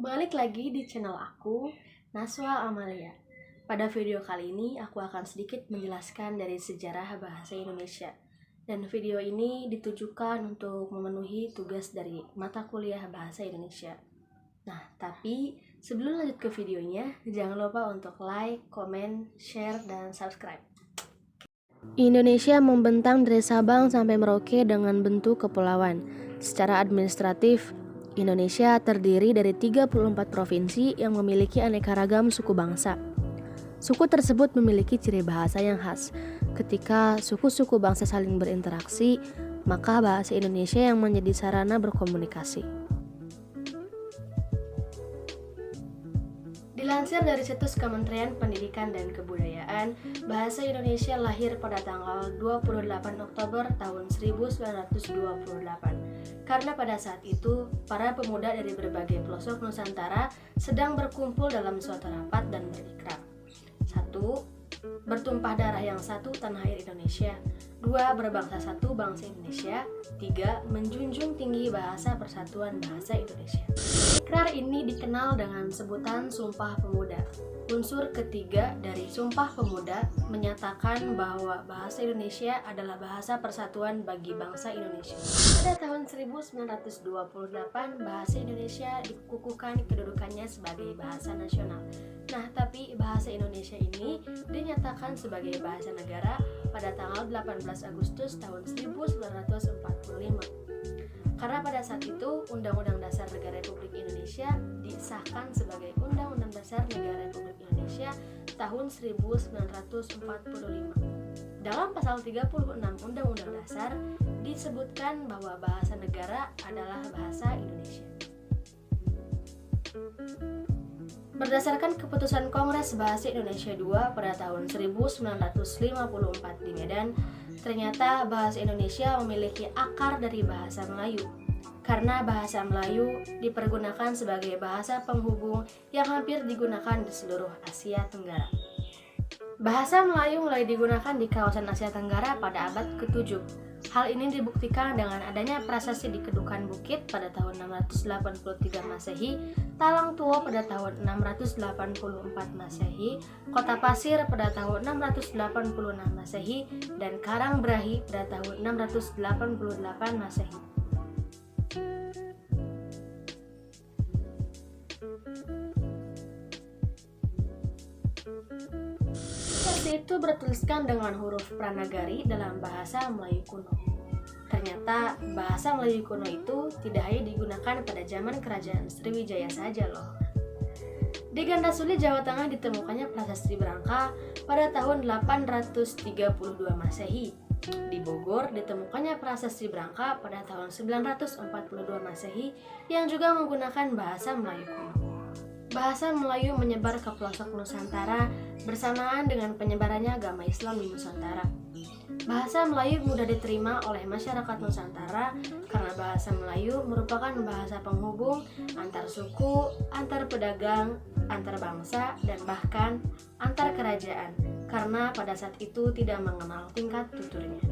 Balik lagi di channel aku, Naswa Amalia. Pada video kali ini aku akan sedikit menjelaskan dari sejarah bahasa Indonesia. Dan video ini ditujukan untuk memenuhi tugas dari mata kuliah bahasa Indonesia. Nah, tapi sebelum lanjut ke videonya, jangan lupa untuk like, komen, share, dan subscribe. Indonesia membentang dari Sabang sampai Merauke dengan bentuk kepulauan. Secara administratif, Indonesia terdiri dari 34 provinsi yang memiliki aneka ragam suku bangsa. Suku tersebut memiliki ciri bahasa yang khas. Ketika suku-suku bangsa saling berinteraksi, maka bahasa Indonesia yang menjadi sarana berkomunikasi. Dilansir dari situs Kementerian Pendidikan dan Kebudayaan, bahasa Indonesia lahir pada tanggal 28 Oktober tahun 1928. Karena pada saat itu, para pemuda dari berbagai pelosok Nusantara sedang berkumpul dalam suatu rapat dan berikrar. 1. Bertumpah darah yang satu tanah air Indonesia. 2. Berbangsa satu bangsa Indonesia. 3. Menjunjung tinggi bahasa persatuan bahasa Indonesia. Ikrar ini dikenal dengan sebutan Sumpah Pemuda. Unsur ketiga dari Sumpah Pemuda menyatakan bahwa bahasa Indonesia adalah bahasa persatuan bagi bangsa Indonesia. Pada tahun 1928, bahasa Indonesia dikukuhkan kedudukannya sebagai bahasa nasional. Nah, tapi bahasa Indonesia ini dinyatakan sebagai bahasa negara pada tanggal 18 Agustus tahun 1945. Karena pada saat itu Undang-Undang Dasar Negara Republik Indonesia disahkan sebagai Undang-Undang Dasar Negara Republik Indonesia tahun 1945. Dalam pasal 36 Undang-Undang Dasar disebutkan bahwa bahasa negara adalah bahasa Indonesia. Berdasarkan keputusan Kongres Bahasa Indonesia II pada tahun 1954 di Medan, ternyata bahasa Indonesia memiliki akar dari bahasa Melayu. Karena bahasa Melayu dipergunakan sebagai bahasa penghubung yang hampir digunakan di seluruh Asia Tenggara. Bahasa Melayu mulai digunakan di kawasan Asia Tenggara pada abad ke-7. Hal ini dibuktikan dengan adanya prasasti di Kedukan Bukit pada tahun 683 Masehi, Talang Tuo pada tahun 684 Masehi, Kota Pasir pada tahun 686 Masehi, dan Karang Brahi pada tahun 688 Masehi. Prasasti itu bertuliskan dengan huruf Pranagari dalam bahasa Melayu kuno. Ternyata bahasa Melayu kuno itu tidak hanya digunakan pada zaman kerajaan Sriwijaya saja loh. Di Gandasuli, Jawa Tengah ditemukannya prasasti Brangka pada tahun 832 Masehi. Di Bogor ditemukannya prasasti Brangka pada tahun 942 Masehi yang juga menggunakan bahasa Melayu kuno. Bahasa Melayu menyebar ke pelosok Nusantara bersamaan dengan penyebarannya agama Islam di Nusantara. Bahasa Melayu mudah diterima oleh masyarakat Nusantara karena bahasa Melayu merupakan bahasa penghubung antar suku, antar pedagang, antar bangsa, dan bahkan antar kerajaan karena pada saat itu tidak mengenal tingkat tuturnya.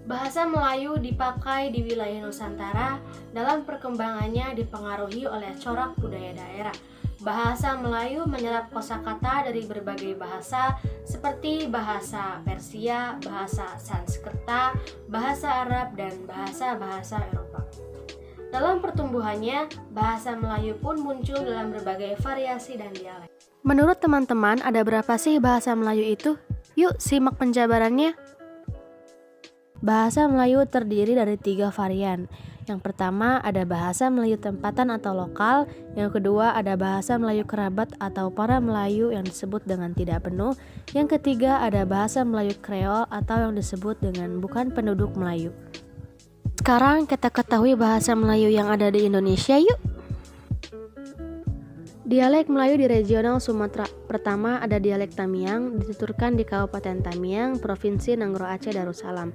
Bahasa Melayu dipakai di wilayah Nusantara dalam perkembangannya dipengaruhi oleh corak budaya daerah. Bahasa Melayu menyerap kosakata dari berbagai bahasa seperti bahasa Persia, bahasa Sanskerta, bahasa Arab, dan bahasa-bahasa Eropa. Dalam pertumbuhannya, bahasa Melayu pun muncul dalam berbagai variasi dan dialek. Menurut teman-teman, ada berapa sih bahasa Melayu itu? Yuk simak penjabarannya. Bahasa Melayu terdiri dari 3 varian. Yang pertama ada bahasa Melayu tempatan atau lokal, yang kedua ada bahasa Melayu kerabat atau para Melayu yang disebut dengan tidak penuh, yang ketiga ada bahasa Melayu Kreol atau yang disebut dengan bukan penduduk Melayu. Sekarang kita ketahui bahasa Melayu yang ada di Indonesia yuk. Dialek Melayu di regional Sumatera. Pertama ada dialek Tamiang, dituturkan di Kabupaten Tamiang, Provinsi Nanggro Aceh Darussalam.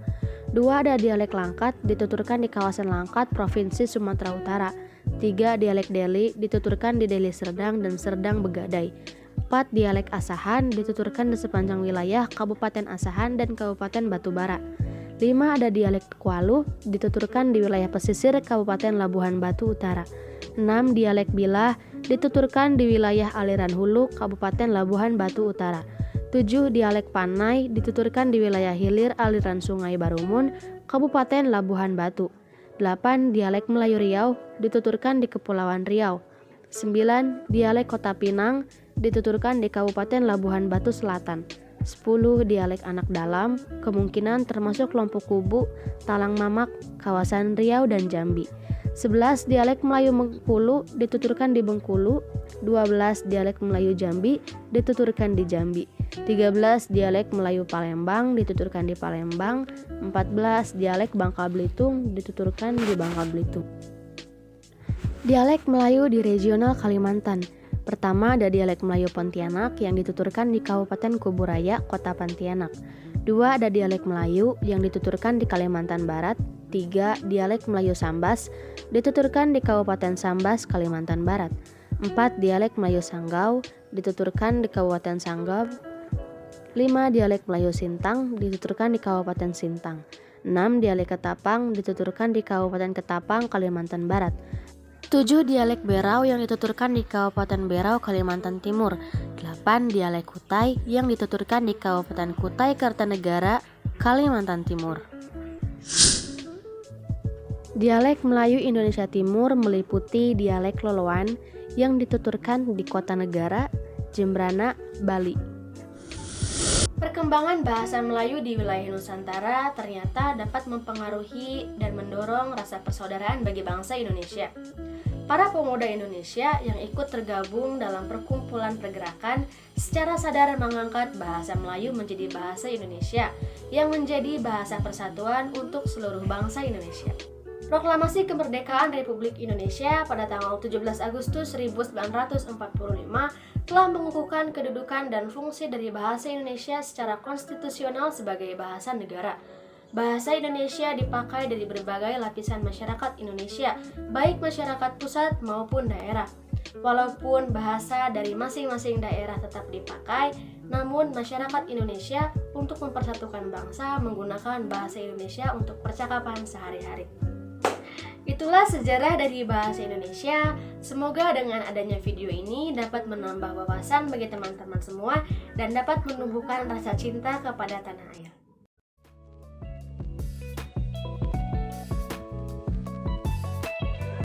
2 ada dialek Langkat, dituturkan di kawasan Langkat, Provinsi Sumatera Utara. 3 dialek Deli, dituturkan di Deli Serdang dan Serdang Begadai. 4 dialek Asahan, dituturkan di sepanjang wilayah Kabupaten Asahan dan Kabupaten Batubara. 5 ada dialek Kualu, dituturkan di wilayah pesisir Kabupaten Labuhan Batu Utara. 6 dialek Bilah, dituturkan di wilayah aliran hulu Kabupaten Labuhan Batu Utara. 7. Dialek Panai dituturkan di wilayah hilir aliran Sungai Barumun, Kabupaten Labuhan Batu. 8. Dialek Melayu Riau dituturkan di Kepulauan Riau. 9. Dialek Kota Pinang dituturkan di Kabupaten Labuhan Batu Selatan. 10. Dialek Anak Dalam kemungkinan termasuk kelompok Kubu, Talang Mamak, kawasan Riau dan Jambi. 11. Dialek Melayu Bengkulu dituturkan di Bengkulu. 12. Dialek Melayu Jambi dituturkan di Jambi. 13. Dialek Melayu Palembang dituturkan di Palembang. 14. Dialek Bangka Belitung dituturkan di Bangka Belitung. Dialek Melayu di regional Kalimantan. Pertama ada dialek Melayu Pontianak yang dituturkan di Kabupaten Kuburaya, Kota Pontianak. 2. Ada dialek Melayu yang dituturkan di Kalimantan Barat. 3. Dialek Melayu Sambas dituturkan di Kabupaten Sambas, Kalimantan Barat. 4. Dialek Melayu Sanggau dituturkan di Kabupaten Sanggau. 5. Dialek Melayu Sintang dituturkan di Kabupaten Sintang. 6. Dialek Ketapang dituturkan di Kabupaten Ketapang, Kalimantan Barat. 7. Dialek Berau yang dituturkan di Kabupaten Berau, Kalimantan Timur. 8. Dialek Kutai yang dituturkan di Kabupaten Kutai Kartanegara, Kalimantan Timur. Dialek Melayu Indonesia Timur meliputi dialek Loloan yang dituturkan di Kota Negara, Jembrana, Bali. Perkembangan bahasa Melayu di wilayah Nusantara ternyata dapat mempengaruhi dan mendorong rasa persaudaraan bagi bangsa Indonesia. Para pemuda Indonesia yang ikut tergabung dalam perkumpulan pergerakan secara sadar mengangkat bahasa Melayu menjadi bahasa Indonesia yang menjadi bahasa persatuan untuk seluruh bangsa Indonesia. Proklamasi Kemerdekaan Republik Indonesia pada tanggal 17 Agustus 1945 telah mengukuhkan kedudukan dan fungsi dari bahasa Indonesia secara konstitusional sebagai bahasa negara. Bahasa Indonesia dipakai dari berbagai lapisan masyarakat Indonesia, baik masyarakat pusat maupun daerah. Walaupun bahasa dari masing-masing daerah tetap dipakai, namun masyarakat Indonesia untuk mempersatukan bangsa menggunakan bahasa Indonesia untuk percakapan sehari-hari. Itulah sejarah dari bahasa Indonesia. Semoga dengan adanya video ini dapat menambah wawasan bagi teman-teman semua dan dapat menumbuhkan rasa cinta kepada tanah air.